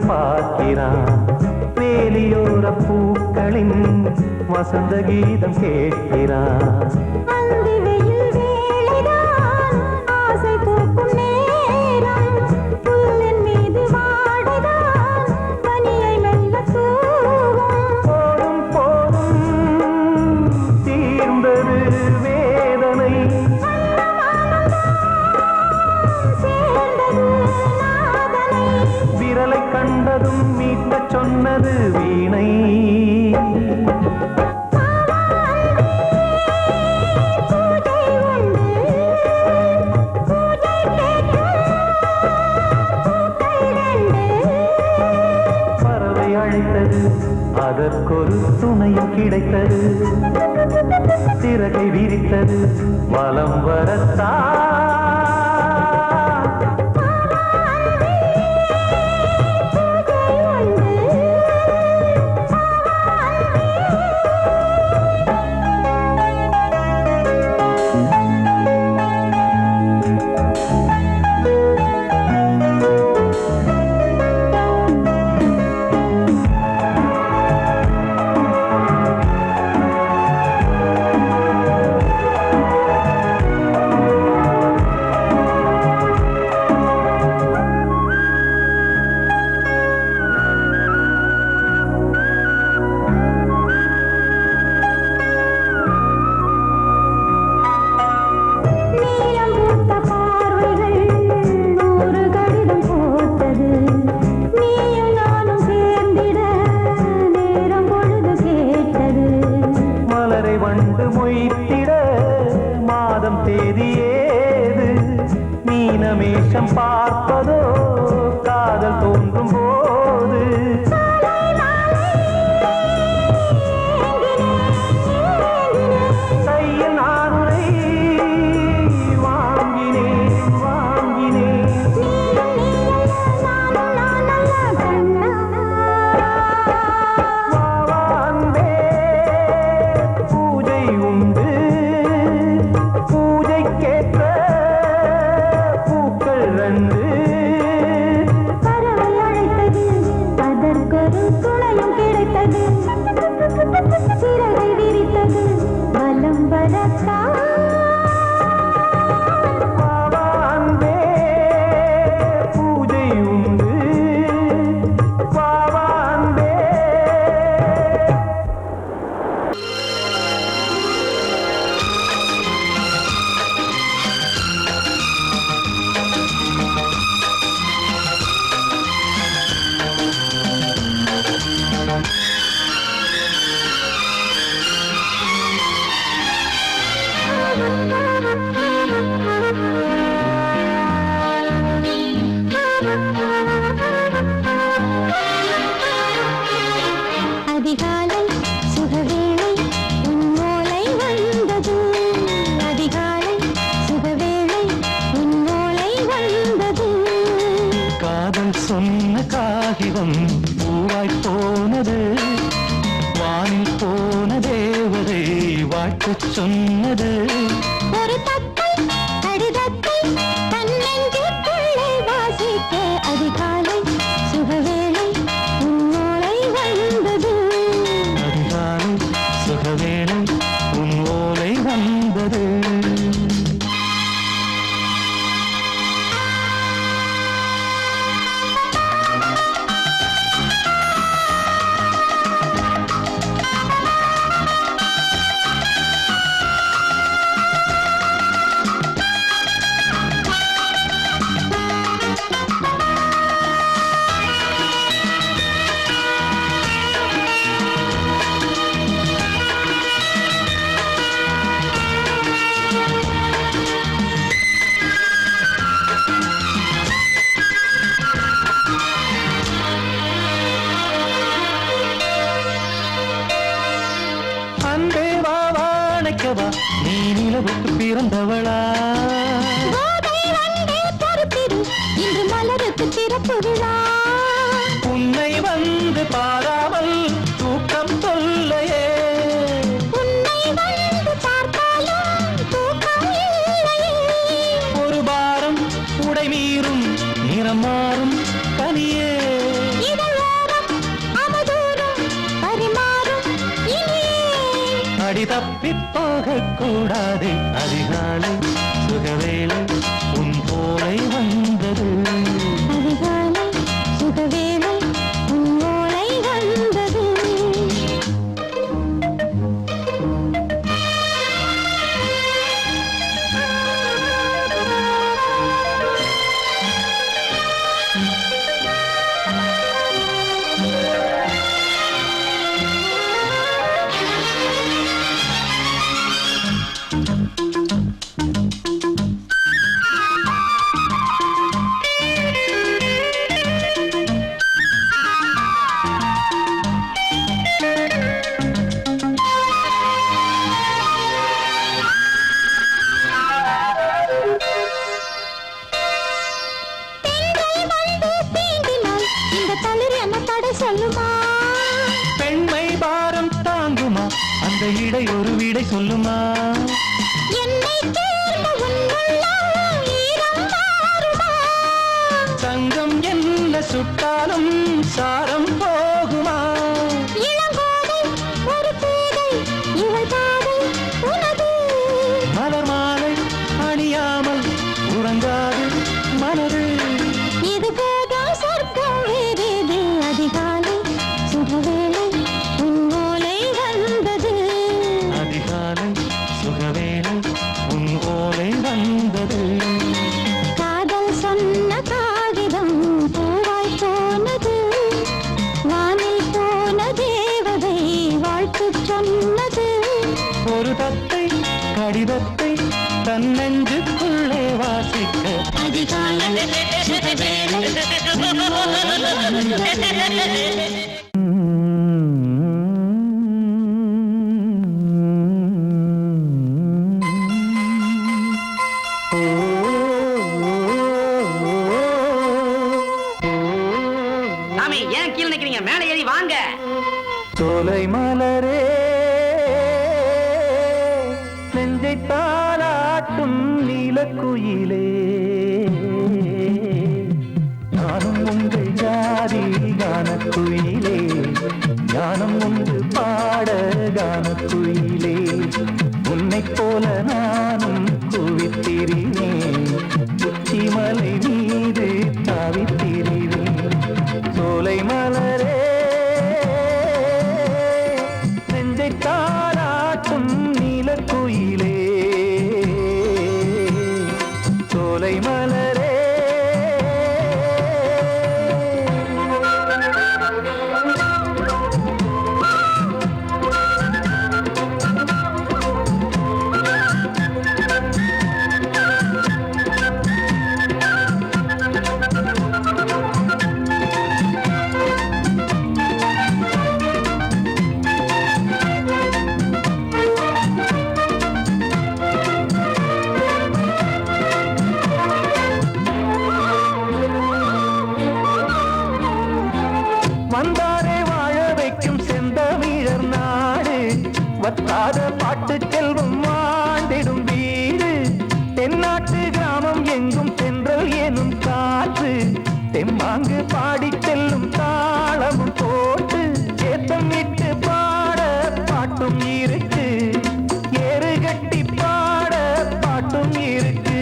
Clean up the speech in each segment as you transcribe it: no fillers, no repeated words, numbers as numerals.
பார்க்கிறான். வேலியோர பூக்களின் வசந்த கீதம் கேட்கிறான். கண்டதும் மீட்ட சொன்னது வீணை. பறவை அழைத்தது, அதற்கொரு துணையும் கிடைத்தது. சிறகை விரித்தது, வலம் வரத்தான். வண்டு மொய்த்திட மாதம் தேதியேது. மீனமேஷம் பார்ப்பதோ காதல் தோன்றும் போது. கையில் நானுரை வாங்கினேன் வாங்கினேன். சிறகை விரித்தது, வலம் வரத்தான். பாவான்பே பூஜை உண்டு, பாவான்பே. அதிகாலை சுகவேளை உன்னோலை வந்தது. அதிகாலை சுகவேளை உன்னோலை வந்தது. காதல் சொன்ன காகிதம் பூவாய் போனது. வானில் போன தேவதை வாழ்த்துச் சொன்னது. ஒரு தத்தை கடிதத்தை தன்னெஞ்சுக்குள்ளே வாசிக்க அதிகாலை சுகவேளை உன்னோலை வந்தது. அதிகாலை சுகவேளை உன்னோலை வந்தது. நீ நிலவுக்கு பிறந்தவளா? இன்று மலருக்கு திறப்பு விழா. உன்னை வந்து பாராமல் தூக்கம் தொல்லையே. உன்னை வந்து பார்த்தாலும் தூக்கம் இல்லையே. ஒரு பாரம் உடை மீறும் நிறம் மாறும் கனியே. தப்பி போக கூடாது. அதிகாலை சுகவேளை உன் போலை வந்தது. அதிகாலை சுகவேளை உன் ஓலை வந்தது. பெண்மை பாரம் தாங்குமா? அந்த இடை ஒரு விடை சொல்லுமா? சங்கம் என்ன சுட்டாலும் சாரம் போகுமா? மலர் மாலை அணியாமல் உறங்காது மனது. இது போதும் சொர்க்கம் வேறேது. அதிகாலை சுகவேளை உன் ஓலை வந்தது. அதிகாலை சுகவேளை உன் ஓலை வந்தது. காதல் சொன்ன காகிதம் பூவாய் போனது. வானில் போன தேவதை வாழ்த்து சொன்னது. ஒரு தத்தை கடிதத்தை தன் நெஞ்சுக்குள்ளே வாசிக்க. அதிகாலை சுகவேளை உன் ஓலை வந்தது. சாமி ஏன் கீழே நிக்கிறீங்க? மேலே ஏறி வாங்க. சோலை மலரே நெஞ்சை தாளாட்டும் நீலக்குயிலே, நானும் உங்கள் ஜாதி கானக்குயிலே, ஞானம் உண்டு பாட கானக்குயிலே. உன்னைப் போல நானும் குவித்திரினேன், உச்சிமலை மீது தாவித்திரினேன். சோலை மலரே நெஞ்சை தாளாட்டும் நீலக்குயிலே, சோலை மலரே. வந்தாரே வாழ வைக்கும் செந்தமிழர் நாடு, வத்தாத பாட்டு செல்வம் வாழ்ந்திடும் வீடு. தென்னாட்டு கிராமம் எங்கும் தென்றல் எனும் காற்று, தெம்மாங்கு பாடி செல்லும் தாளமும் போட்டு. ஏத்தம் விட்டு பாட பாட்டும் இருக்கு, ஏறு கட்டி பாட பாட்டும் இருக்கு,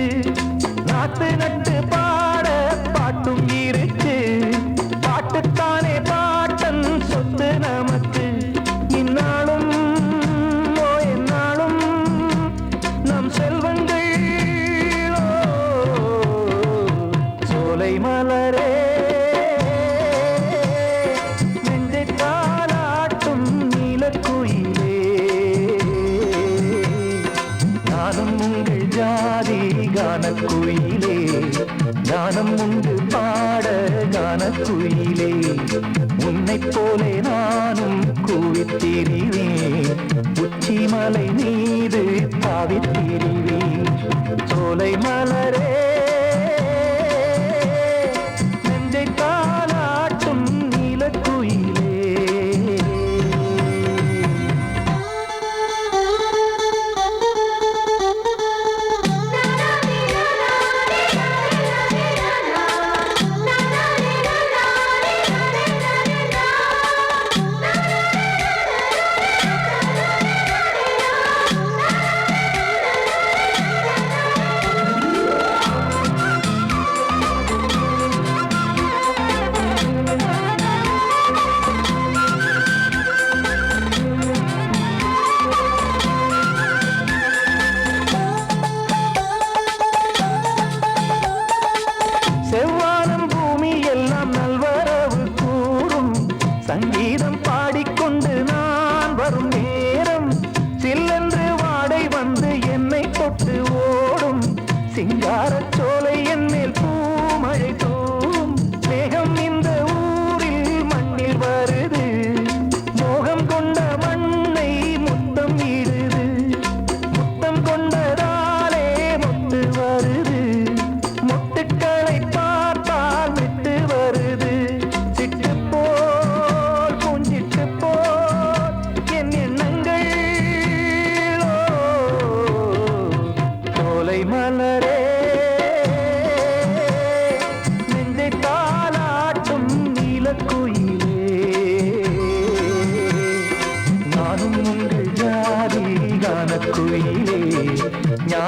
நாத்து நட்டு பாட பாட்டும் இருக்கு. பாட்டுத்தானே பாட்டன் சொத்து நமக்கு. இந்நாளும் எந்நாளும் நம் செல்வங்கள். சோலை மலரே நெஞ்சை தாளாட்டும் நீலக்குயிலே, நானும் உங்கள் ஜாதி கானக்குயிலே, ஞானம் உண்டு பாட கானக்குயிலே. உன்னைப் போலே நானும் கூவித்திரிவேன், உச்சிமலை மீது தாவித்திரிவேன். சோலை மலரே நெஞ்சை தாளாட்டும் நீலக்குயிலே.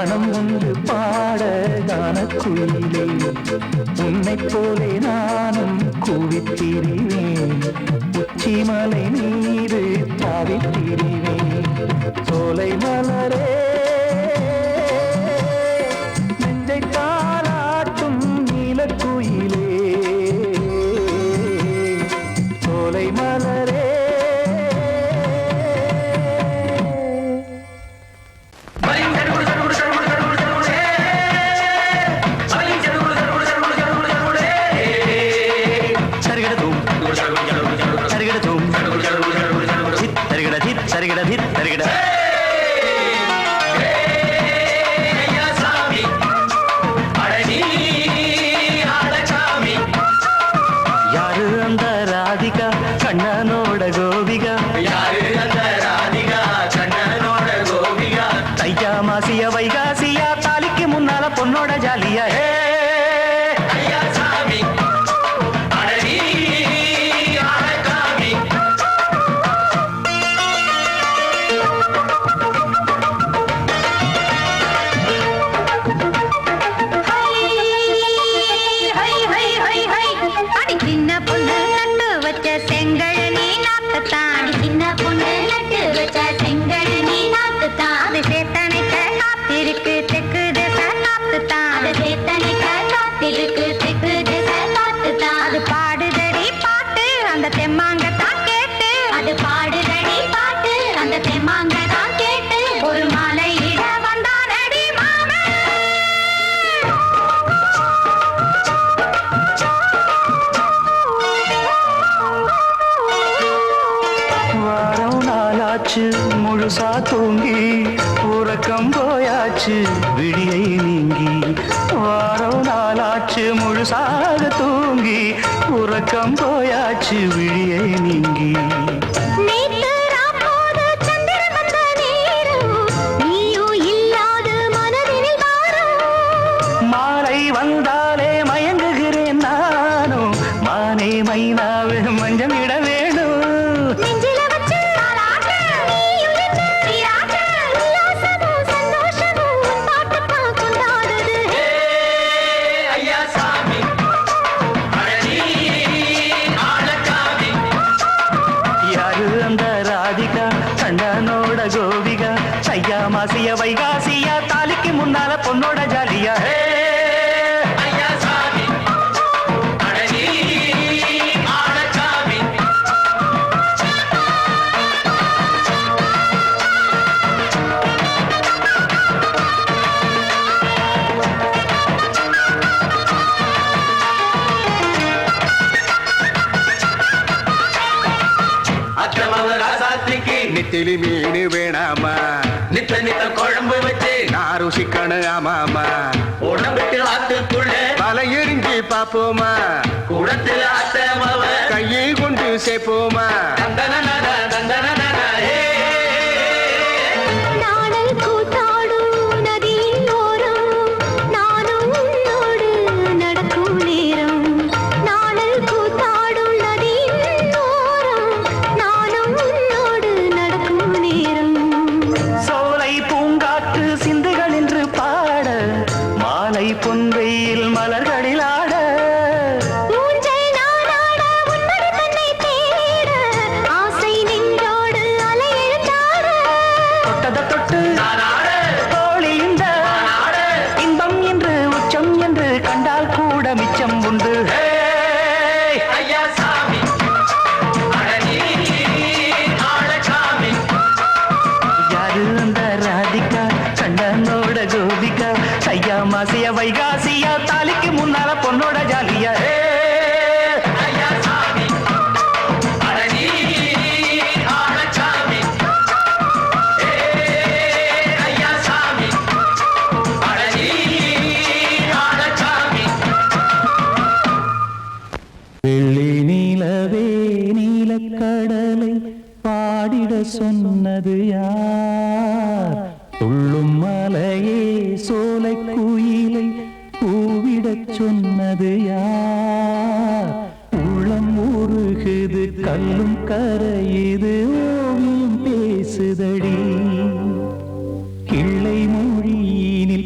கானம் ஒன்று பாட கானக்குயிலே உன்னைப் போலே நானும் கூவித்திரிவேன் உச்சிமலை மீது தாவித்திரிவேன் சோலை மலரே நெஞ்சை தாலாட்டும் நீலக்குயிலே சோலை மலரே யாரு அந்த ராதிகா கண்ணனோட கோபிகா தையா மாசிய வைகாசியா தாலிக்கு முன்னால பொண்ணோட ஜாலியா முழுசா தூங்கி உறக்கம் போயாச்சு விடியை நீங்கி வாரம் நாளாச்சு முழுசாக தூங்கி உறக்கம் போயாச்சு விடியை நீங்கி மாலை வந்தாலே மயங்குகிறேன் நானும் மானே மைனாவே மஞ்சம் இட வேணும் கண்ணனோட கோபிகா தையா மாசிய வைகாசியா தாலிக்கு முன்னால பொண்ணோட ஜாலியா நெத்திலி மீன் வேணாமா நித்த நித்த குழம்பு வச்சு நான் ருசிக்கணும் ஆமாமா உடம்புக்கு ஆத்துக்குள்ள பல எரிஞ்சு பாப்போமா குடத்துல ஆத்தமாவ கையை கொண்டு சேர்ப்போமா தந்தன தந்தன பொன்வெயில் மலர்களில் ஆட தொட்டத தொட்டு தோழி இந்த இன்பம் என்று உச்சம் என்று கண்டால் கூட மிச்சம் உண்டு யாரு அந்த ராதிகா கண்ணனோட கோபிகா தையா மாசிய வைகாசியா தாலிக்கு முன்னால பொண்ணோட ஜாலியா வெள்ளி நீலவே நீலக்கடலை பாடிட சொன்னது யார் துள்ளும் மலையே சோலை குயிலை கூவிடச் சொன்னது யார் உள்ளம் உருகுது கல்லும் கரையுது ஓவியம் பேசுதடி கிள்ளை மொழியினில்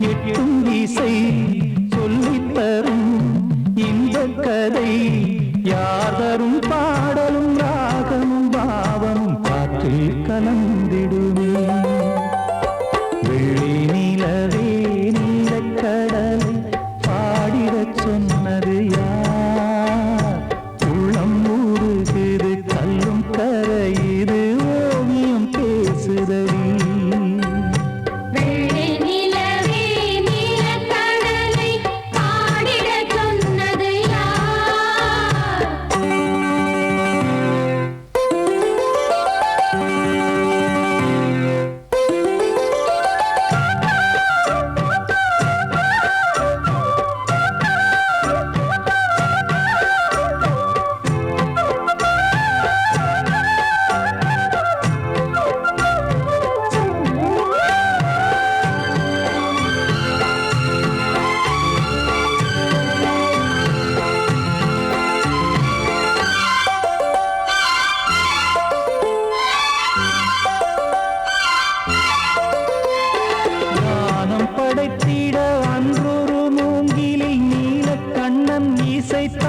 எட்டும் இசை சொல்லித் தரும் இந்த கதை யார் தரும் பாடலும் ராகமும் பாவமும் காற்றில் கலந்திடுமே வெள்ளி நிலவே நீலக்கடலை பாடிடச் சொன்னது யார் உள்ளம் ஊறுகிறது கல்லும் கரையுது ஓவியம் பேசுதடி வெள்ளி நிலவே நீலக்கடலை பாடிடச் சொன்னது யார்? ஞானம் படைத்திட அன்றொரு மூங்கிலில் நீலக்கண்ணன் இசைத்தான்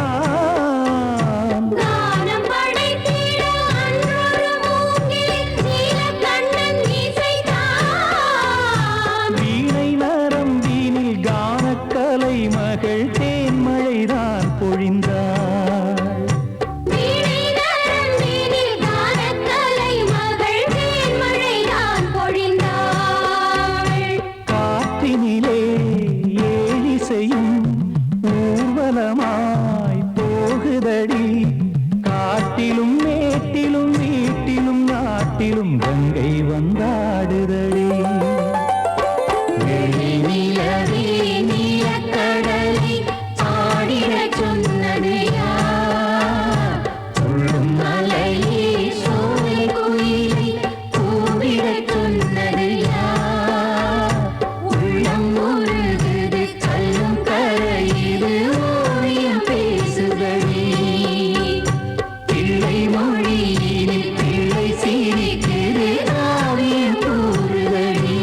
கானம் படைத்திட அன்றொரு மூங்கில் நீலக்கண்ணன் இசைத்தான். வீணை நரம்பினில் கானக்கலை மகள் தேன்மழைதான் பொழிந்தாள் வீணை நரம்பினில் கானக்கலை மகள் தேன்மழைதான் பொழிந்தாள். காற்றினிலே ஏழிசையும் ஊர்வலமாய் போகுதடி காட்டிலும் மேட்டிலும் வீட்டிலும் நாட்டிலும் கங்கை வந்தாடுதடி வெள்ளி நிலவே நீலக்கடலை பாடிடச் சொன்னது யார்? சொல்லும் மலையே சோலை குயிலை கூவிடச் சொன்னது யார்? உள்ளம் உருகுது கல்லும் கரையுது ஓவியம் பேசுதடி பிள்ளை மொழியினில் பிள்ளை சிரிக்குது காவியம் கூறுதடி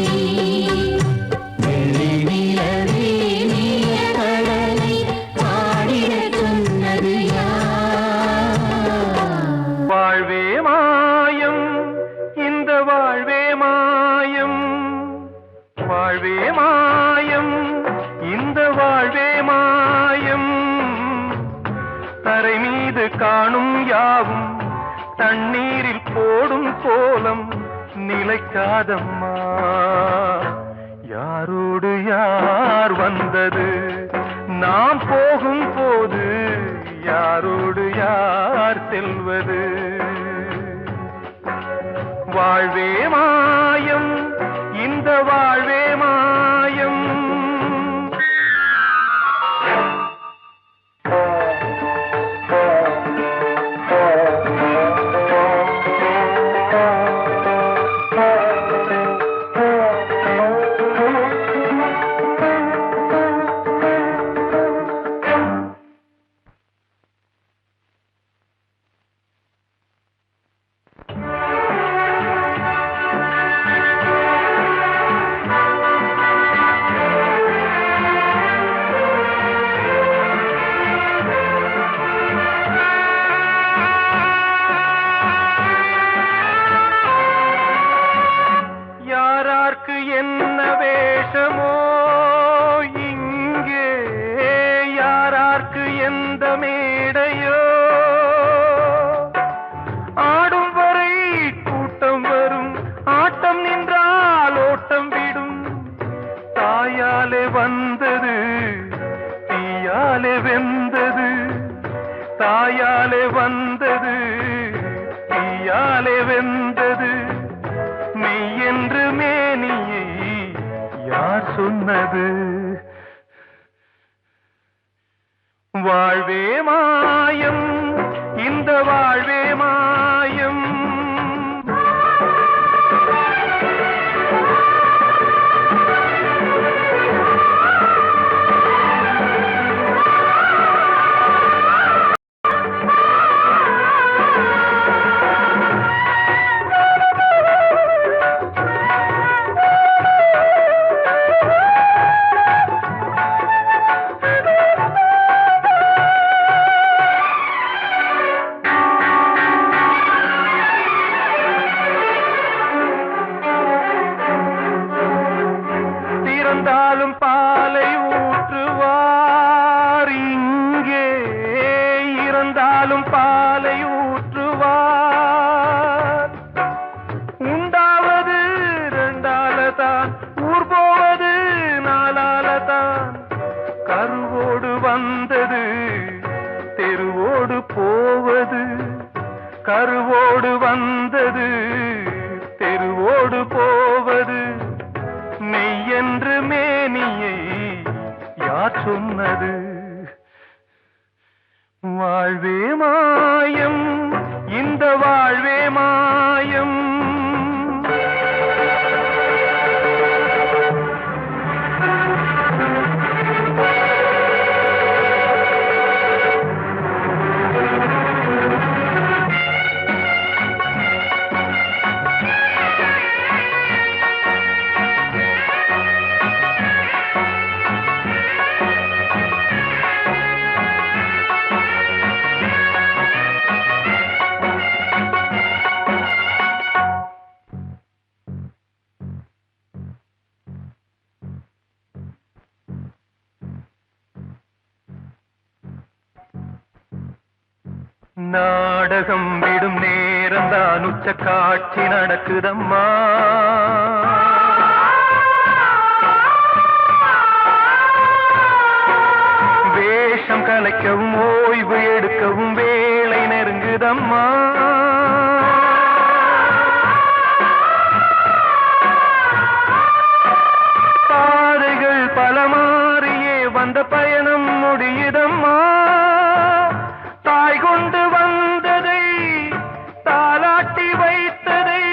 வெள்ளி நிலவே நீலக்கடலை பாடிடச் சொன்னது யார்? வாழ்வே மாயம் இந்த வாழ்வே மாயம் வாழ்வே மாயம் இந்த வாழ்வே மாயம் தரை மீது காணும் யாவும் தண்ணீரில் போடும் கோலம் நிலைக்காதம்மா யாரோடு யார் வந்தது நாம் போகும் போது யாரோடு யார் செல்வது வாழ்வே மாயம் இந்த வாழ்வே மாயம் யாரார்க்கு என்ன வேஷமோ இங்கே யாரார்க்கு எந்த மேடையோ ஆடும் வரை கூட்டம் வரும் ஆட்டம் நின்றால் ஓட்டம் விடும் தாயாலே வந்தது தீயாலே வெந்தது தாயாலே வந்தது தீயாலே வெந்தது மெய் என்று மேனியை யார் சொன்னது வாழ்வே மாயம் இந்த வாழ்வே மாயம் வந்தாலும் பாலை ஊற்றுவார். உண்டாவது ரெண்டால தான், ஊர் போவது நாளால தான். கருவோடு வந்தது தெருவோடு போவது, கருவோடு வந்தது தெருவோடு போவது. மெய்யென்று மேனியை யார் சொன்னது? வாழ்வே மாயம், இந்த வாழ்வே மாயம். நாடகம் விடும் நேரம்தான் உச்ச காட்சி நடக்குதம்மா. வேஷம் கலைக்கவும் ஓய்வு எடுக்கவும் வேளை நெருங்குதம்மா. பாதைகள் பல மாறியே வந்த பயணம் முடியுதம்மா. தாய் கொண்டு வந்ததை தாலாட்டி வைத்ததை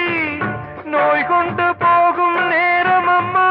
நோய் கொண்டு போகும் நேரம் அம்மா.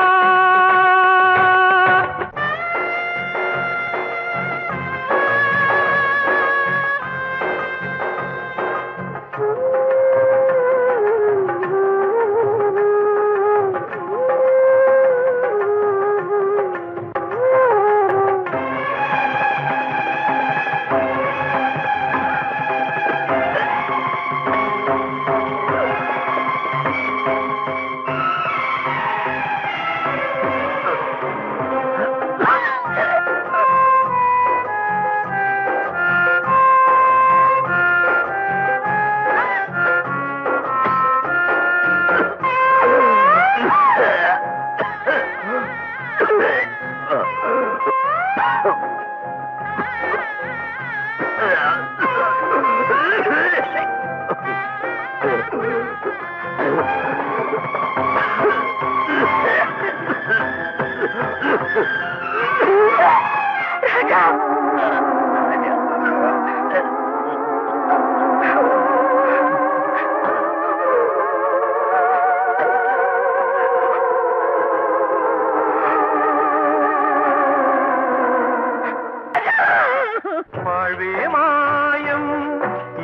வாழ்வே மாயம்,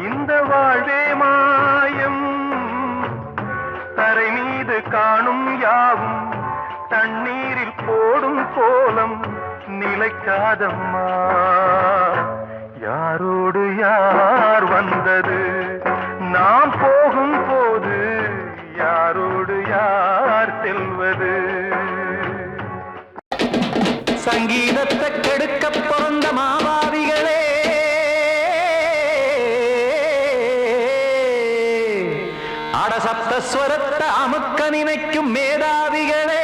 இந்த வாழ்வே மாயம். தரை மீது காணும் யாவும் தண்ணீரில் போடும் கோலம் நிலைக்காதம்மா. யாரோடு யார் வந்தது நாம் போகும் போது, யாரோடு யார் செல்வது? சங்கீதத்தை கெடுக்க பிறந்த மாவாதிகளே, அடசப்த ஸ்வரத்தை அமுக்க நினைக்கும் மேதாவிகளே,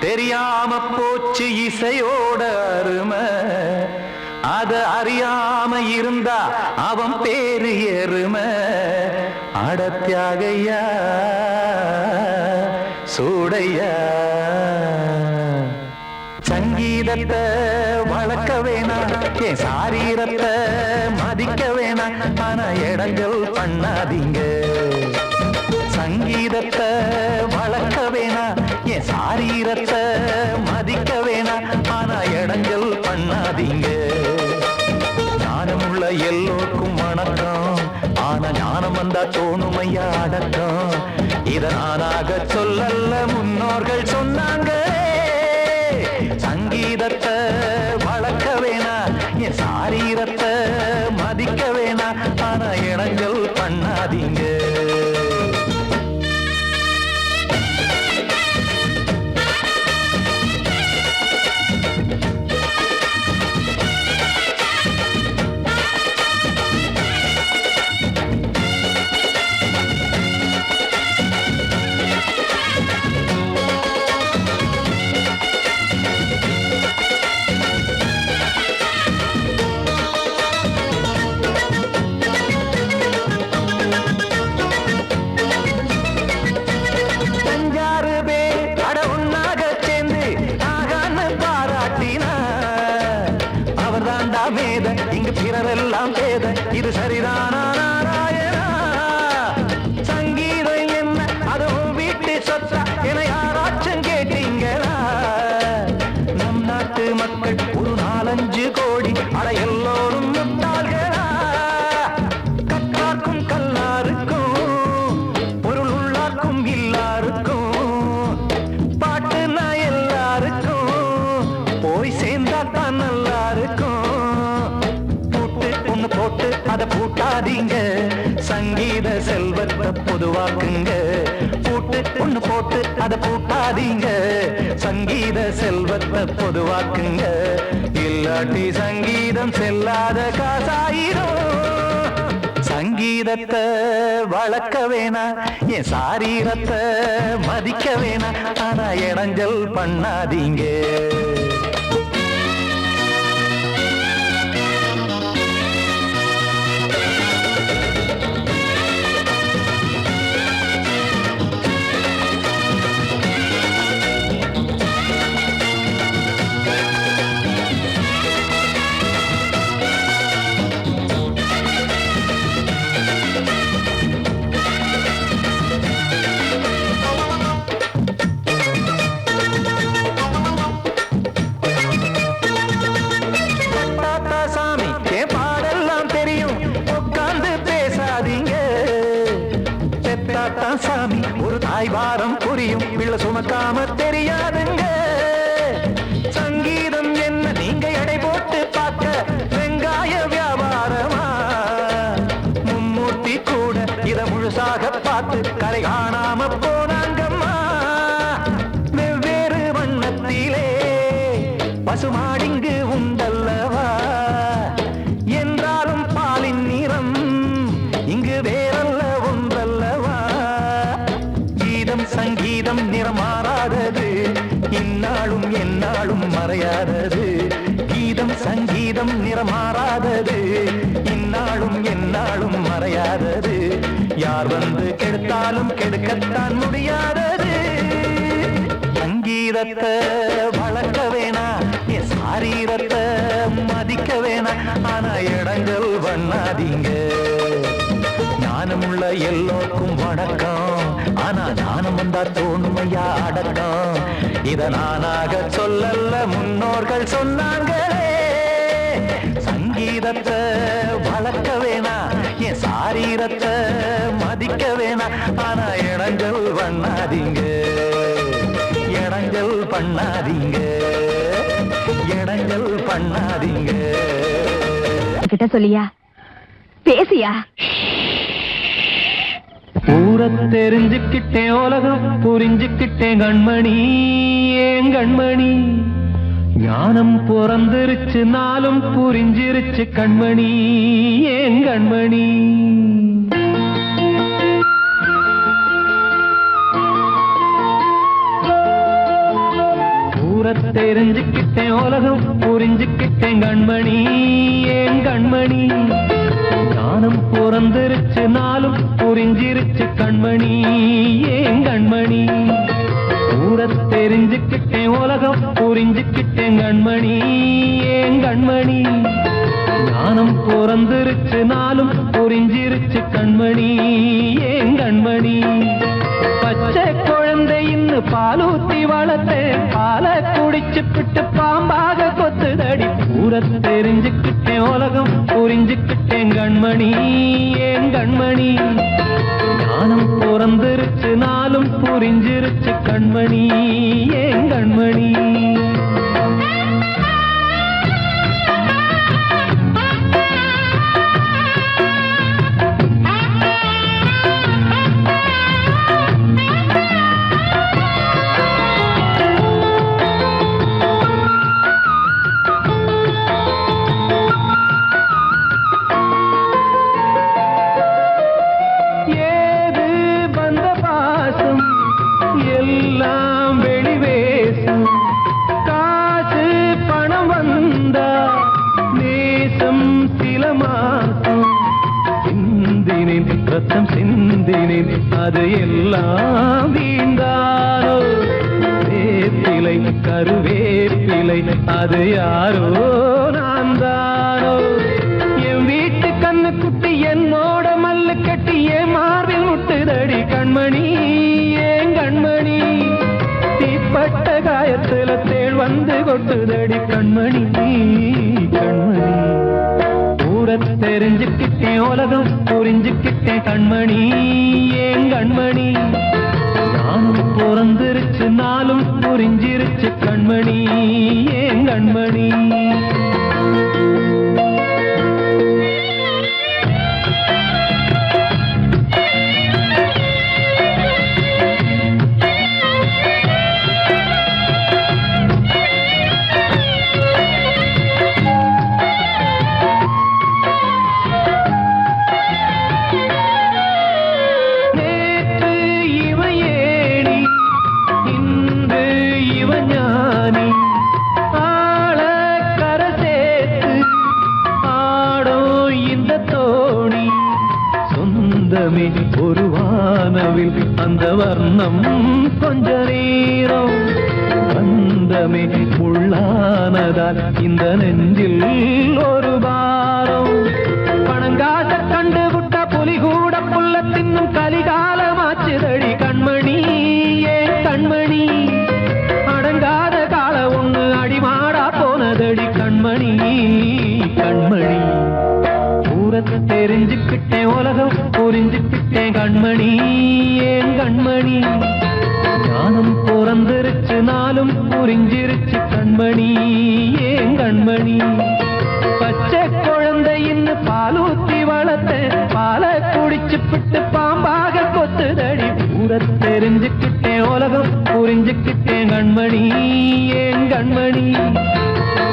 தெரியாம போச்சு இசையோட அருமை. அத அறியாம இருந்தா அவன் பேரு எருமை. அடத்தியாகையா சூடையா, சங்கீதத்தை வளர்க்க வேணாம், என் சாரீரத்தை மதிக்க வேணாம். ஆனா இடங்கள் பண்ணாதீங்க. சங்கீதத்தை வளர்க்க வேணாம், என் சாரீரத்தை மதிக்க வேணாம். ஆனா இடங்கள் பண்ணாதீங்க. ஞானமுள்ள எல்லோருக்கும் வணக்கம், ஆனா ஞானம் வந்தா தோணுமையா அடக்கம். இத நானாக சொல்லல்ல, முன்னோர்கள் சொன்னாங்க. சங்கீதத்தை வளர்க்க வேணா, என் சாரீரத்தை மதிக்க வேணா. ஆனா இனங்கள் பண்ணாதீங்க. எல்லாம் பேத இது சரிதானா நாராயணா? சங்கீதம் என்ன அதுவும் வீட்டு சொத்தா என யாராச்சும் கேட்டீங்களா? நம் நாட்டு மக்கள் ஒரு 4-5 கோடி அட எல்லோரும் முட்டாள்களா? கற்றார்க்கும் கல்லாருக்கும் பொருள் உள்ளார்க்கும் இல்லாருக்கும் பாட்டுனா எல்லாருக்கும் போய் சேர்ந்தாத்தான் நல்லா இருக்கும். பூட்டு ஒண்ணு போட்டு அதை பூட்டாதீங்க, சங்கீத செல்வத்தை பொதுவாக்குங்க. பூட்டு ஒண்ணு போட்டு அதை பூட்டாதீங்க, சங்கீத செல்வத்தை பொதுவாக்குங்க. இல்லாட்டி சங்கீதம் செல்லாத காசாயிரும். சங்கீதத்தை வளர்க்க வேணா, என் சாரீரத்தை மதிக்க வேணா, ஆனா இடைஞ்சல் பண்ணாதீங்க. சாமி ஒரு தாய் வாரம் புரியும், பிள்ளை சுமக்காம தெரியாதுங்க. சங்கீதம் என்ன நீங்க எடை போட்டு பார்க்க வெங்காய வியாபாரமா? மும்மூர்த்தி கூட இத முழுசாக பார்த்து கரை காணாம போனாங்கம்மா. வெவ்வேறு வண்ணத்திலே பசுமாடிங்கு உண்டல்லவா? என்றாலும் பாலின் நிறம் இங்கு வேறல்ல ஒன்றல்லவா? சங்கீதம் நிறமாறாதது, இந்நாளும் எந்நாளும் மறையாதது. கீதம் சங்கீதம் நிறமாறாதது, இந்நாளும் எந்நாளும் மறையாதது. யார் வந்து கெடுத்தாலும் கெடுக்கத்தான் முடியாதது. சங்கீதத்தை வளர்க்க வேணா, என் சாரீரத்தை மதிக்க வேணா, ஆனா இடங்கள் பண்ணாதீங்க. ஞானமுள்ள எல்லோருக்கும் வணக்கம், ஆனா ஞானம் வந்தா தோணுமையா அடக்கம். இத நானாக சொல்லல்ல, முன்னோர்கள் சொன்னாங்களே. சங்கீதத்தை வளர்க்க வேணா, என் சாரீரத்தை மதிக்க வேணா, ஆனா இடைஞ்சல் பண்ணாதீங்க. இடைஞ்சல் பண்ணாதீங்க, இடைஞ்சல் பண்ணாதீங்க. கிட்ட சொல்லியா பேசியா? ஊர தெரிஞ்சுக்கிட்டேன், உலகம் புரிஞ்சுக்கிட்டேன் கண்மணி, ஏன் கண்மணி. ஞானம் பிறந்திருச்சு, நாளும் புரிஞ்சிருச்சு கண்மணி, ஏன் கண்மணி. ஊர தெரிஞ்சுக்கிட்டேன், உலகம் புரிஞ்சுக்கிட்டேன் கண்மணி, ஏன் கண்மணி. ஞானம் பிறந்திருச்சு, நாளும் புரிஞ்சிருச்சு கண்மணி, ஏன் கண்மணி. ஊர தெரிஞ்சுக்கிட்டேன், உலகம் புரிஞ்சுக்கிட்டேன் கண்மணி, ஏன் கண்மணி. ஞானம் பிறந்திருச்சு, நாளும் புரிஞ்சிருச்சு கண்மணி, ஏன் கண்மணி. பச்சை குழந்தை இன்னும் பாலூத்தி வளர்த்தேன், பாலை குடிச்சு பிட்டு பாம்பாக கொத்துதடி. ஊர தெரிஞ்சுக்கிட்டேன், உலகம் புரிஞ்சுக்கிட்டேன் கண்மணி, ஏன் கண்மணி. ஞானம் பிறந்திருச்சு, நாளும் புரிஞ்சிருச்சு கண்மணி, ஏன் கண்மணி. ரத்தம் சிந்தினேன், அது எல்லாம் வீண்டாரோ. வேப்பிலை கருவேப்பிலை அது யாரோ நான் தானோ. என் வீட்டு வந்து கொட்டுதடி கண்மணி கண்மணி. ஊரத் தெரிஞ்சுக்கிட்டேன் உலகம் புரிஞ்சுக்கிட்டேன் கண்மணி ஏன் கண்மணி. நானும் பிறந்திருச்சு நாளும் புரிஞ்சிருச்சு கண்மணி ஏன் கண்மணி. ஒரு வானவில் அந்த வர்ணம் கொஞ்ச நேரம் பந்தமே உள்ளானதால் இந்த நெஞ்சில் ஒரு பாரம். பணங்காட்ட கண்டு விட்ட புலி கூட புல்ல தின்னும் கலிகாலமாச்சுதடி கண்மணி ஏன் கண்மணி. அடங்காத கால ஒண்ணு அடிமாடா போனதடி கண்மணி கண்மணி. ஊரத்தை தெரிஞ்சுக்கிட்டேன் உலகம் புரிஞ்சுக்கிட்டேன் கண்மணி ஏன் கண்மணி. ஞானம் பிறந்திருச்சு நாளும் புரிஞ்சிருச்சு கண்மணி ஏன் கண்மணி. பச்சை குழந்தையின்னு பாலூத்தி வளர்த்த பாலை குடிச்சு பிட்டு பாம்பாக கொத்துதடி. ஊரத்தை தெரிஞ்சுக்கிட்டேன் உலகம் புரிஞ்சுக்கிட்டேன் கண்மணி ஏன் கண்மணி.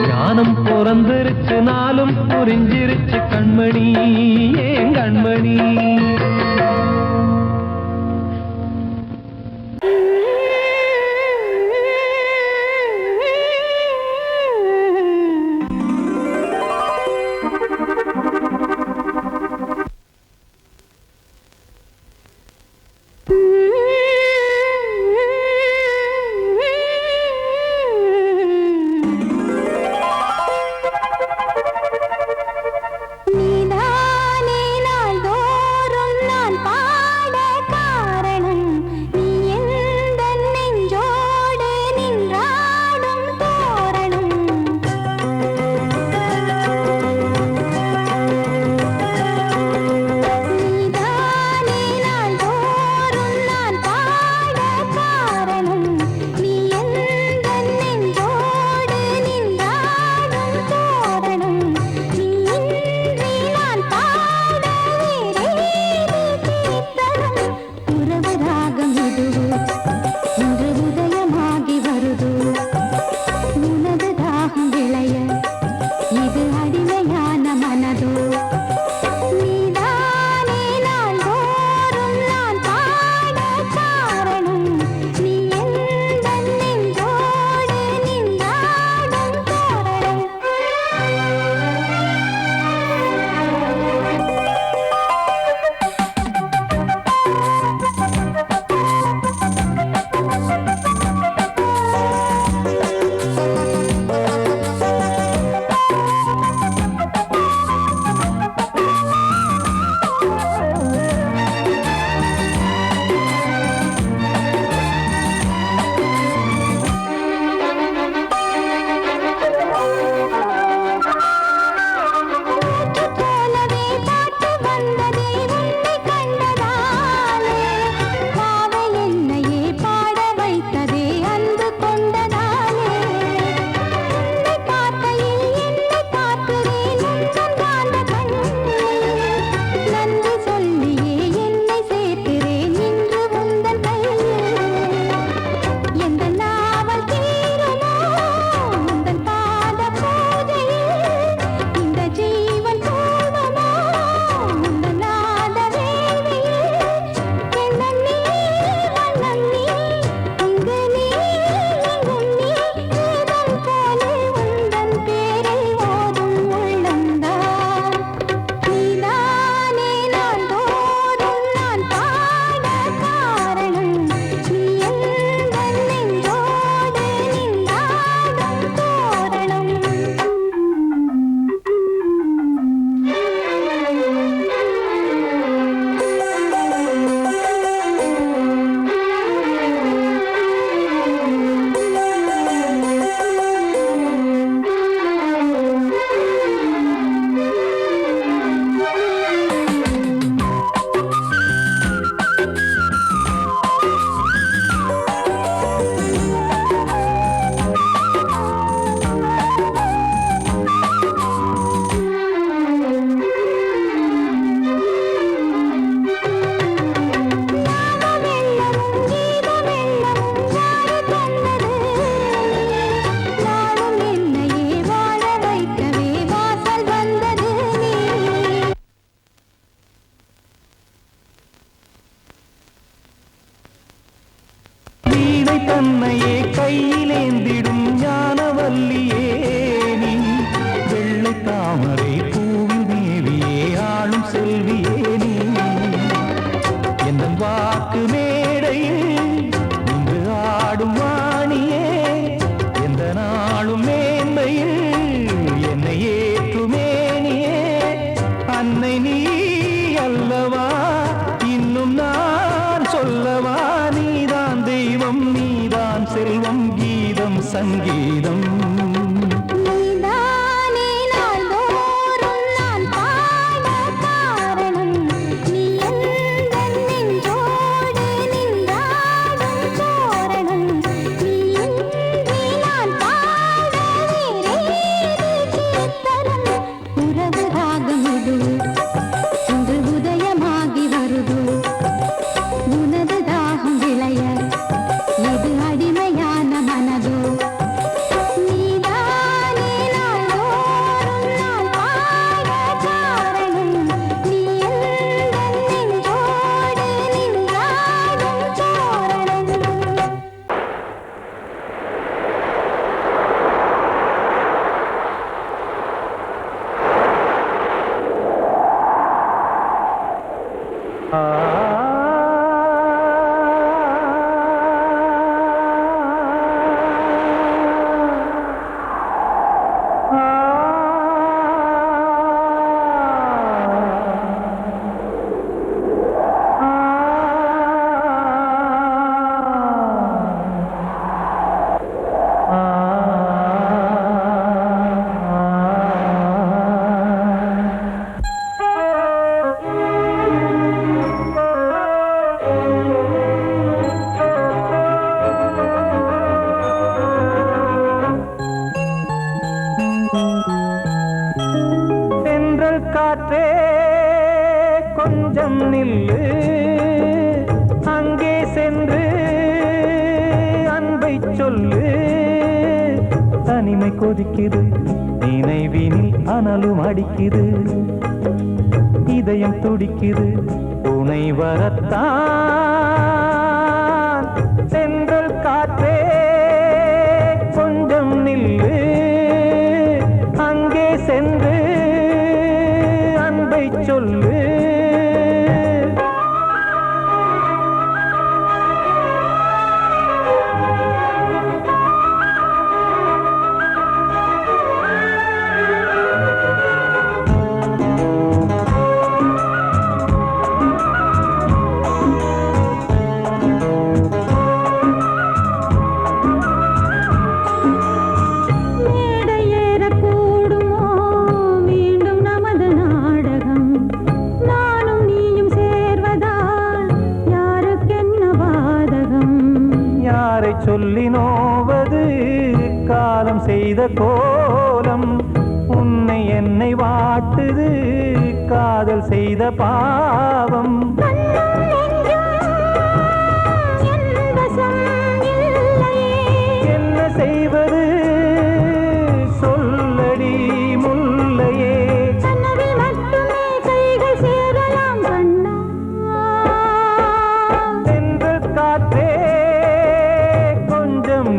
ஞானம் பிறந்திருச்சு நாளும் புரிஞ்சிருச்சு கண்மணி ஏன் கண்மணி. நீதானே நாள்தோறும் நான் பாட காரணம், நீ காற்றே கொஞ்சம் நில்லு, அங்கே சென்று அன்பை சொல்லு. தனிமை கொதிக்குது, நினைவினில் அனலும் அடிக்குது, இதயம் துடிக்குது, துணை வரத்தான். சென்றல் காற்றே கொஞ்சம் நில்லு, அங்கே சென்று அன்பை சொல்லு. சொல்லி நோவது காலம் செய்த கோலம், உன்னை என்னை வாட்டுது காதல் செய்த பாவம். என்ன செய்வது சொல்லடி முல்லையே, சென்ற காற்றே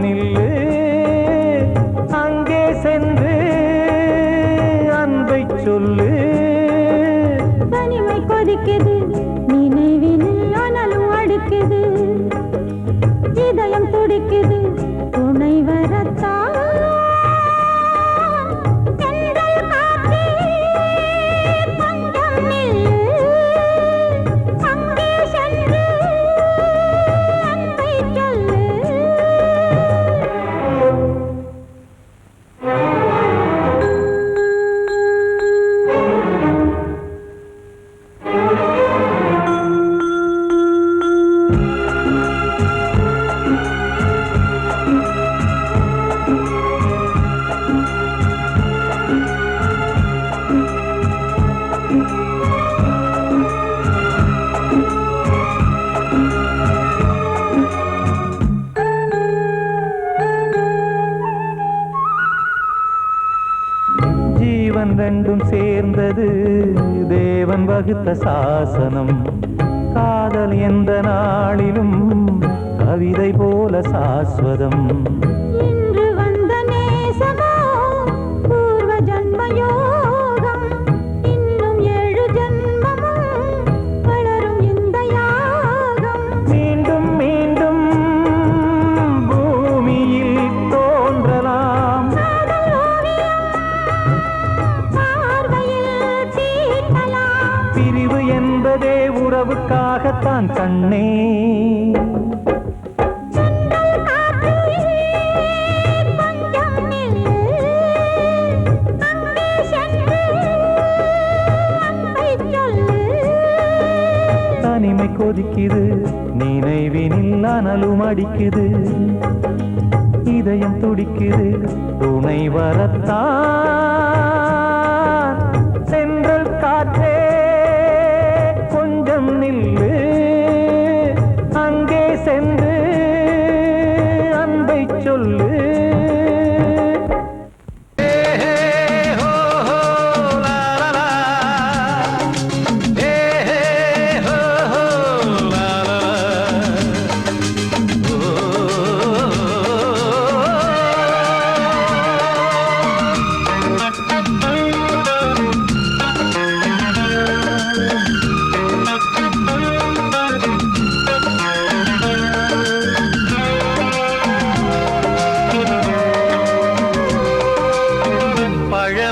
நில்லு, அங்கே சென்று அன்பை சொல்லு. தனிமை கொதிக்குது, நினைவினில் அனலும் அடிக்குது, இதயம் துடிக்குது, துணை வரத்தான். ஜீவன் ரெண்டும் சேர்ந்தது தேவன் வகுத்த சாசனம். காதல் எந்த நாளிலும் கவிதை போல சாஸ்வதம். இன்று வந்த நேசமோ பூர்வ ஜன்ம யோகம், இன்னும் 7 ஜன்மமும் வளரும் இந்த யாகம். மீண்டும் மீண்டும் பூமியில் தோன்றலாம், பிரிவு என்பதே உறவுக்காகத்தான் கண்ணே. தனிமை கொதிக்குது, நினைவினில் அனலும் அடிக்குது, இதயம் துடிக்குது, துணை வரத்தான். சென்றல் காற்றே கொஞ்சம் நில்லு, அங்கே சென்று அன்பை சொல்லு.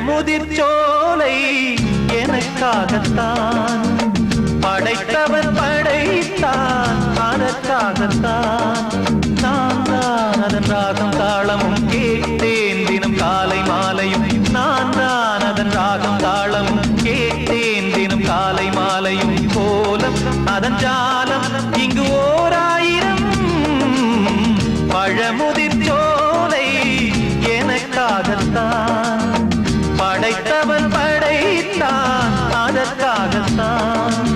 பழமுதிர்ச்சோலை எனக்காகத்தான் படைத்தவன் படைத்தான் அதற்காகத்தான் நான் தான் அதன் ராகம் தாளமும் கேட்டேன் தினம் காலை மாலையும் நான் தான் அதன் ராகம் தாளமும் கேட்டேன் தினம் காலை மாலையும் கோலம் அதன் ஜாலம் இங்கு ஓர் ஆயிரம் பழமுதிர்ச்சோலை எனக்காகத்தான் படைத்தவன் படைத்தான் அதற்காகத்தான்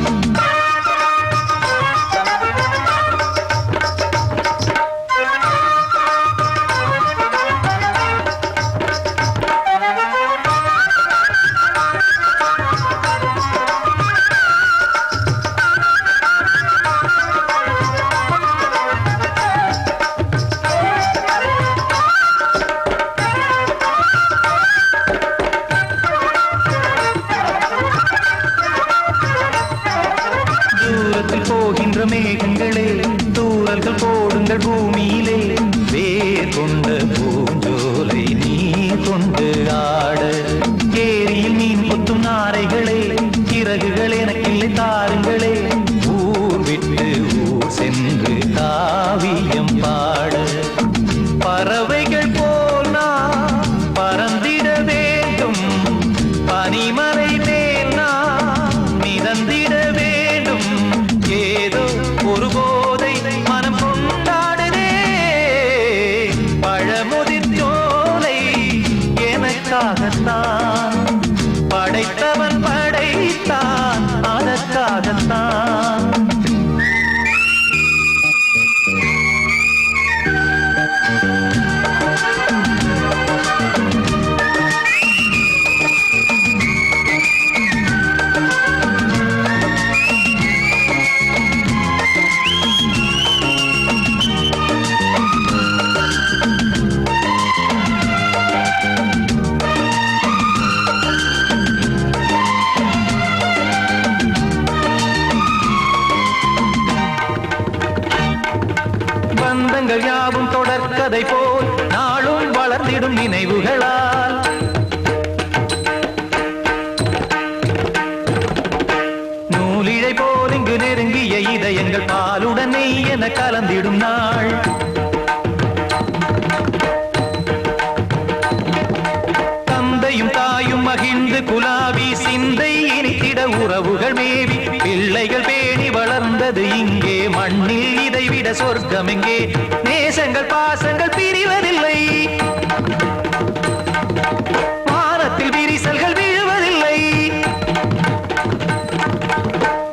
போகின்ற மேகங்களே தூரல்கள் போடுங்கள் பூமியிலே வேர் கொண்ட பூஞ்சோலை நீ கொண்டு ஆட ஏரியில் மீன் கொத்தும் நாரைகளே இறகுகள் எனக்கில்லை தாருங்களே ஊர் விட்டு ஊர் சென்று காவியம் பாட பறவைகள் போல் நான் பறந்திட வேண்டும் பனிமலை மேல் நான் மிதந்திட வேண்டும் ஏதோ ஒரு போதை மனம் கொண்டாடுதே பழமுதிர்ச்சோலை எனக்காகத்தான் படைத்தவன் படைத்தான் அதற்காகத்தான் பந்தங்கள் யாவும் தொடர்கதை போல் நாளும் வளர்ந்திடும் நினைவுகளால் நூலிழை போல் இங்கு நெருங்கிய இதயங்கள் பாலுடன் நெய் என கலந்திடும் நாள் தந்தையும் தாயும் மகிழ்ந்து குலாவி சிந்தை இனித்திட உறவுகள் மேவி பிள்ளைகள் பேணி வளர்ந்தது இங்கே மண்ணில் இதைவிட சொர்க்கம் எங்கே நேசங்கள் பாசங்கள் பிரிவதில்லை வானத்தில் விரிசல்கள் விழுவதில்லை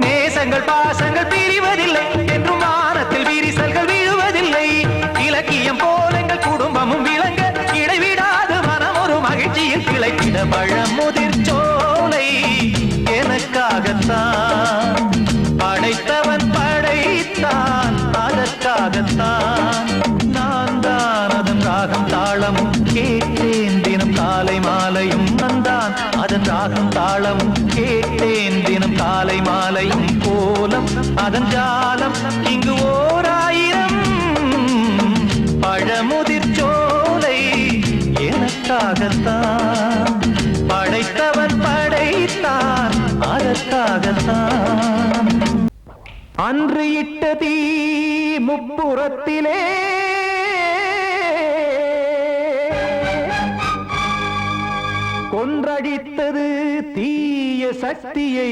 நேசங்கள் பாசங்கள் பிரிவதில்லை என்றும் வானத்தில் விரிசல்கள் விழுவதில்லை இலக்கியம் போல எங்கள் குடும்பமும் விளங்க இடைவிடாது மனம் ஒரு மகிழ்ச்சியில் கிளைத்திட பழமுதிர்ச்சோலை எனக்காகத்தான் படைத்தவன் படைத்தான் அதற்காகத்தான் நான் தான் அதன் ராகம் தாளமும் கேட்டேன் தினம் காலை மாலையும் நந்தான் அதன் ராகம் தாளமும் கேட்டேன் தினம் காலை மாலையும் கோலம் அதன் ஜாலம் இங்கு ஓர் ஆயிரம் பழமுதிர்ச்சோலை எனக்காகத்தான் படைத்தவன் படைத்தான் அதற்காகத்தான் அன்று இட்ட தீ முப்புறத்திலே கொன்றடித்தது தீய சக்தியை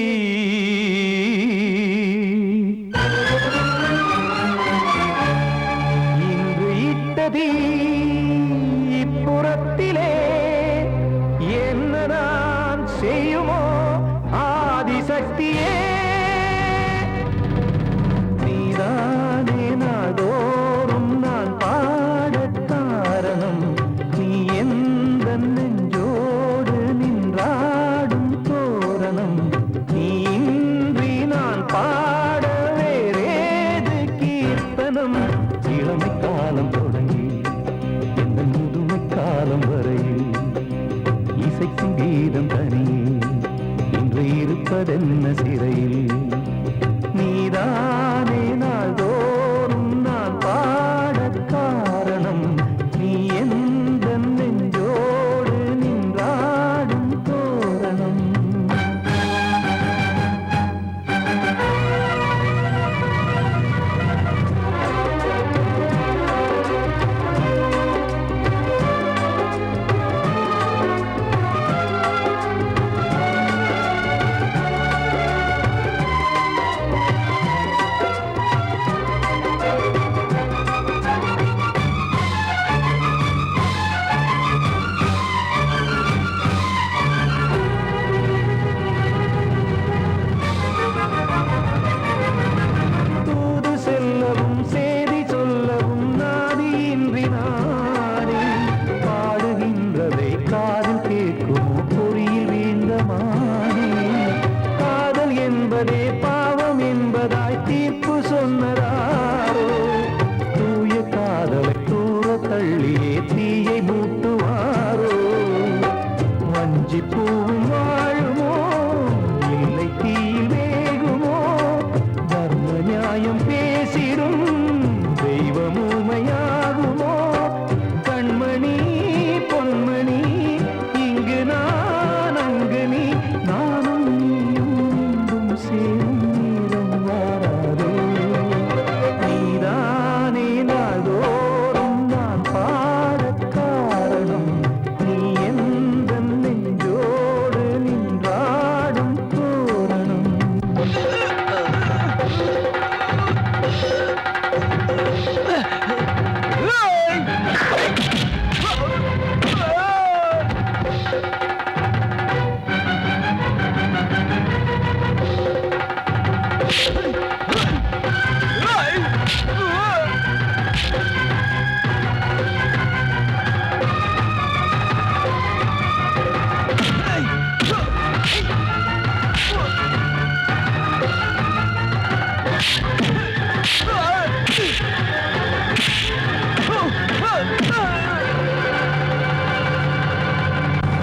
இன்று இட்ட தீ இப்புறத்திலே என்ன நான் செய்யுமோ ஆதிசக்தியே நீதானே நாடோறும் நான் பாடக் காரணம் நீ எந்த நெஞ்சோடு நின்றாடும் தோரணம் நீ இன்றி நான் பாட வேறேது கீர்த்தனம் இளமை காலம் தொடங்கி எந்த முதுமை காலம் வரையில் இசைக்கும் கீதம் தனியே இன்று இருப்பதென்ன சிறையில் நீதானே நாள்தோறும் நான் பாடக் காரணம் நீ எந்த நெஞ்சோடு நின்றாடும் வஞ்சிப்பூவும் வாழுமோ இல்லை தீயில் வேகுமோ தர்ம நியாயம் பேசிடும் தெய்வம் ஊமையாகுமோ கண்மணி பொன்மணி இங்கு நான் அங்கு நீ நானும் நீயும் மீண்டும் சேரும் நேரம் வாராதே நீதானே நாள்தோறும் நான் பாடக் காரணம் நீ எந்த நெஞ்சோடு நின்றாடும் தோரணம்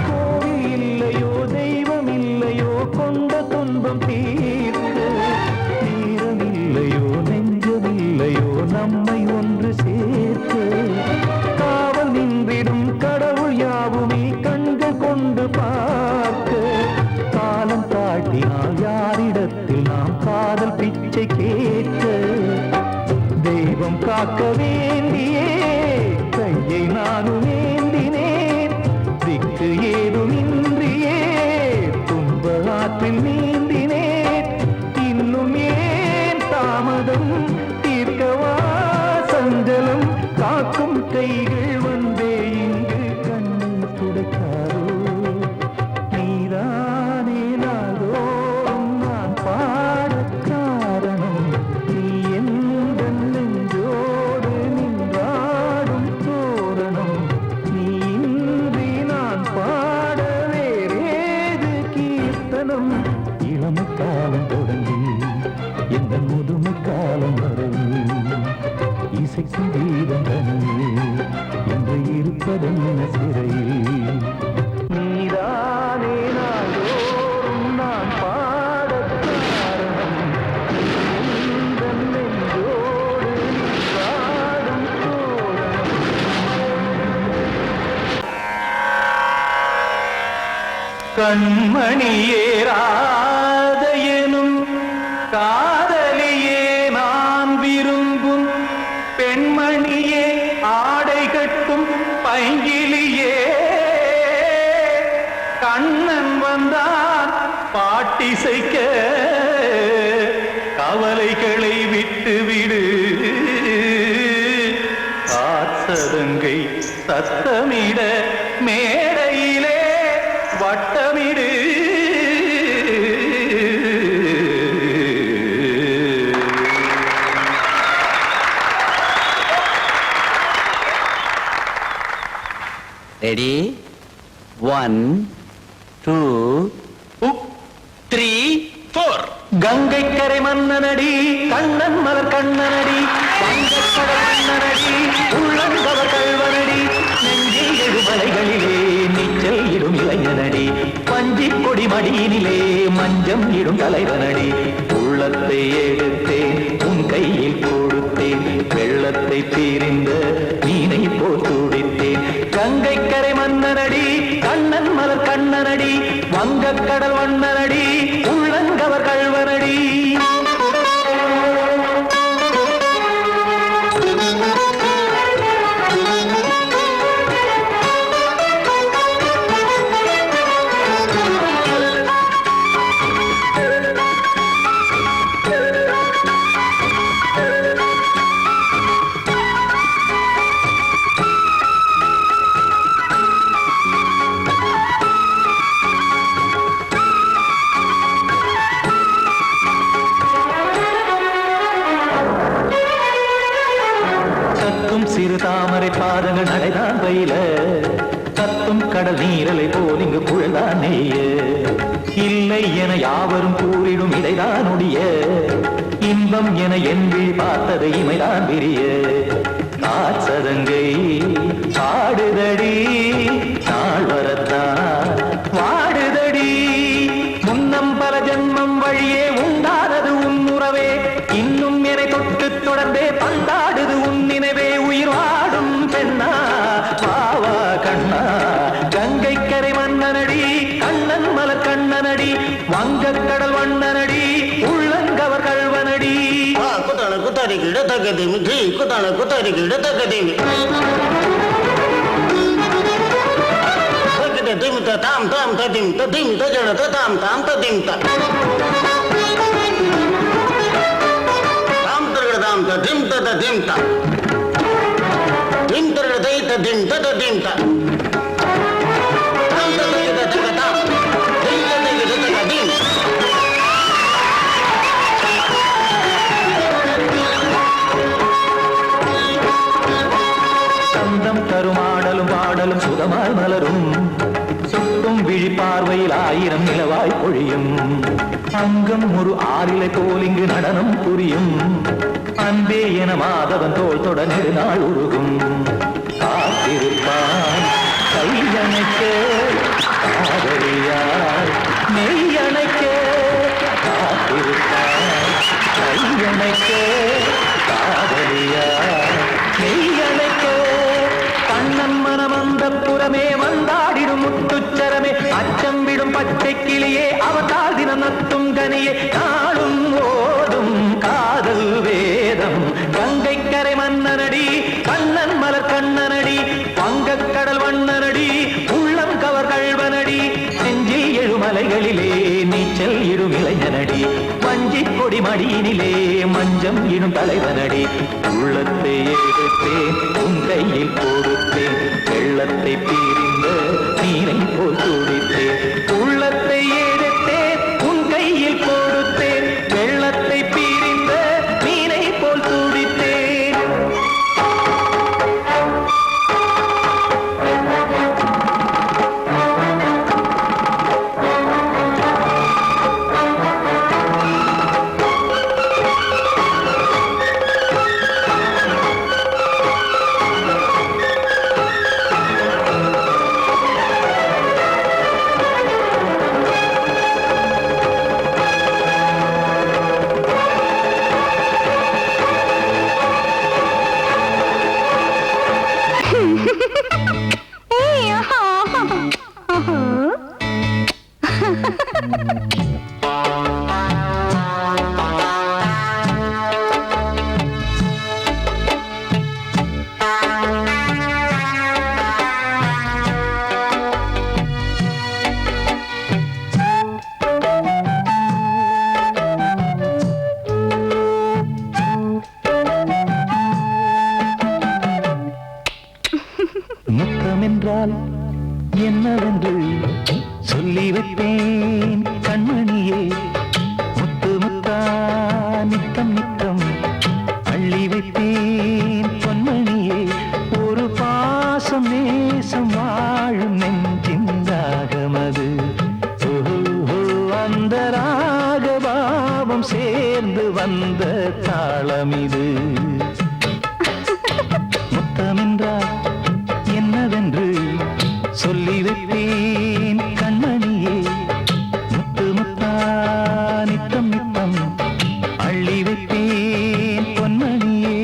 கோவில் இல்லையோ தெய்வம் இல்லையோ கொண்ட துன்பம் தீர்க்க நேரம் இல்லையோ நெஞ்சம் இல்லையோ நம்மை ஒன்று சேர்க்க காவல் நின்றிடும் கடவுள் யாவுமே கண்கள் கொண்டு பார்க்க காலம் தாட்டினால் யாரிடத்தில் நாம் காதல் பிச்சை கேட்க தெய்வம் காக்க வேண்டியே கையை நானும் ஏந்தினேன் திக்கு ஏதுமின்றியே துன்ப ஆற்றில் நீந்தினேன் இன்னும் ஏன் தாமதம் தீர்க்கவா சஞ்சலம் காக்கும் கைகள் வந்தே இங்கு கண்ணீர் துடைக்காரோ நீதானே நாள்தோறும் நான் பாடக் காரணம் நீ எந்த நெஞ்சோடு நின்றாடும் தோரணம் நீ இன்றி நான் பாட வேறேது கீர்த்தனம் இளமை காலம் தொடங்கி எந்த முதுமை காலம் வரை இசைக்கும் வீதம் தனியே என்று இருப்பதென்ன சிறையில் நீதானே நாள்தோறும் நான் பாடக் காரணம் எந்த நெஞ்சோடு நின்றாடும் தோரணம் கண்மணியேராத எனும் காதலியே நான் விரும்பும் பெண்மணியே ஆடை கட்டும் பைங்கிலியே கண்ணன் வந்தான் பாட்டிசைக்க கவலைகளை விட்டு விடு காத்ததங்கை சத்தமிட மேடையிலே வட்டமிடு ரெடி 1 2 3 4 கங்கை கரை மன்னனடி கண்ணன் மலர் கண்ணனடி வங்கக்கடல் மன்னனடி உள்ளங்கவர் கல்வனடி நெஞ்சில் எழுமலைகளிலே நீச்சல் இடும் இளைஞனடி பஞ்சிக் கொடி மடியினிலே மஞ்சம் இடும் தலைவனடி உள்ளத்தை எடுத்தேன் உன் கையில் கொடுத்தேன் வெள்ளத்தை தீரிந்த மீனை போல் துடித்தேன் கங்கை கரை மன்னனடி கண்ணன் மலர் கண்ணனடி வங்கக்கடல் வண்ணனடி உள்ளங்கவர் கல்வனடி சிறு தாமரை பாதங்கள் நடைதான் பயில கத்தும் கடல் நீரலை போல் இங்கு புழல்தான் நெய்ய இல்லை என யாவரும் கூறிடும் இடைதான் ஒடிய இன்பம் என என்பி பார்த்தது இமைதான் விரிய காச்சதங்கை பாடுதடி நாள் வரத்தான் கண்ணன் மலர் கண்ணனடி வங்கக் கடல் வண்ணனடி உள்ளங்கவர் கல்வனடி குத்தான குத்தாரிக்கு இடத்தக்கதேமி ஜி குத்தான குத்தாரிக்கு இடத்தக்கதேமி திமித்த தாம் தாம் ததிம் ததிம் தஜன தாம் தாம் ததிம் தாம் தர்கதாம் ததிம் ததிம் தாம் திம் தர்கதை ததிம் ததிம் தாம் தாம் ததிம் ததிம் ததிம் சந்தம் தருமாடலும் பாடலும் சுகமாய் மலரும் சுட்டும் விழி பார்வையில் 1000 நிலவாய் பொழியும் அங்கம் ஒரு ஆறிலை போல் இங்கு நடனம் புரியும் அன்பே என மாதவன் தோள் தொட நெடுநாள் உருகும் காத்திருப்பான் கையணைக்க காதலியார் மெய்யணைக்க காத்திருப்பான் கையணைக்க காதலியார் மெய்யணைக்க கண்ணன் மனமந்த புறமே வந்தாடிடும் முத்துச்சரமே அச்சம் விடும் பச்சை கிளியே அவதால் தினம் நத்தும் கனியே நாளும் ஓதும் காதல் வேதம் கங்கை கரை மன்னனடி கண்ணன் மலர் கண்ணனடி வங்கக் கடல் வண்ணனடி உள்ளம் கவர் கழ்வனடி நெஞ்சில் எழுமலைகளிலே நீச்சல் இடும் இளைஞனடி வஞ்சி கொடி மடியினிலே மஞ்சம் இடும் தலைவனடி உள்ளத்தை எடுத்தேன் உன் கையில் கொடுத்தேன் வெள்ளத்தை பிரிந்த நீரை போல் துடித்தேன் உள்ளத்தை எடுத்தேன் உன் கையில் கொடுத்தேன் வெள்ளத்தை பிரிந்த நீரை போல் துடித்தேன் முத்தமென்றால் என்னவென்று சொல்லி வைப்பேன் கண்மணியே முத்து முத்தா நித்தம் நித்தம் அள்ளி வைப்பேன் பொன்மணியே ஒரு பாசம் நேசம் வாழும் நெஞ்சின் ராகமது அந்த ராகபாவம் சேர்ந்து வந்த தாளமிது முத்தமென்றால் என்னவென்று சொல்லி வைப்பேன் கண்மணியே முத்து முத்தா நித்தம் நித்தம் அள்ளி வைப்பேன் பொன்மணியே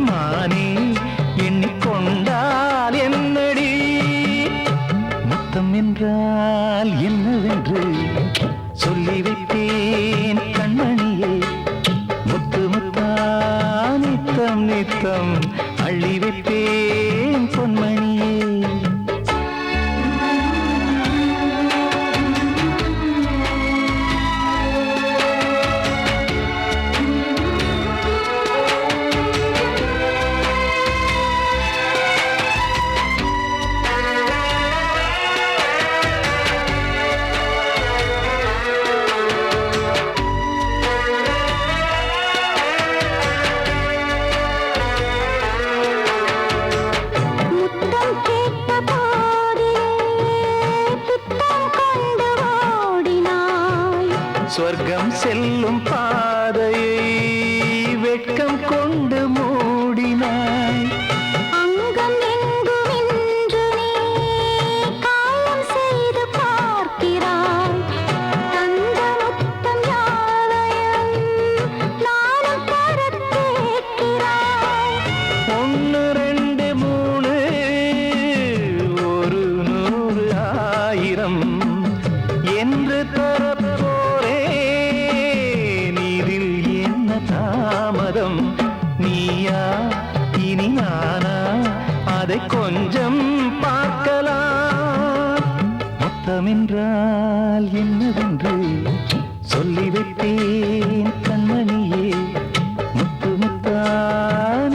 மானே எண்ணிக்கொண்டால் என்னடி முத்தம் என்றால் என்னவென்று சொல்லி வைத்தேன் கண்மணியே முத்து முத்தா நித்தம் நித்தம் அள்ளி வைத்தேன் பொன்மணியே சொர்க்கம் செல்லும் பாதையை வெட்கம் கொண்டு மூடினாய் அங்கம் எங்கும் என்று நீ காயம் செய்து பார்க்கிறாய் தந்த முத்தம் யாவையும் நானும் தர கேட்கிறாய் 1 2 3 ஒரு 100 1000 என்று தாமதம் நீயா இனி நானா அதை கொஞ்சம் பார்க்கலாம் மொத்தமென்றால் என்னவென்று சொல்லி வைத்தேன் கண்மணியே முத்து முத்தா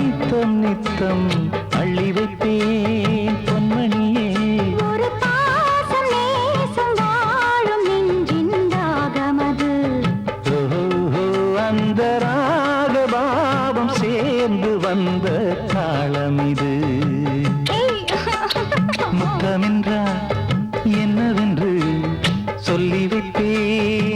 நித்தம் நித்தம் அள்ளி வைத்தேன் பொன்மணியே ஒரு பாசம் நேசம் வாழும் நெஞ்சின் தாகமது அந்த ராகபாவம் சேர்ந்து வந்த தாளம் இது முத்தமென்றால் என்னவென்று சொல்லி வைத்தேன்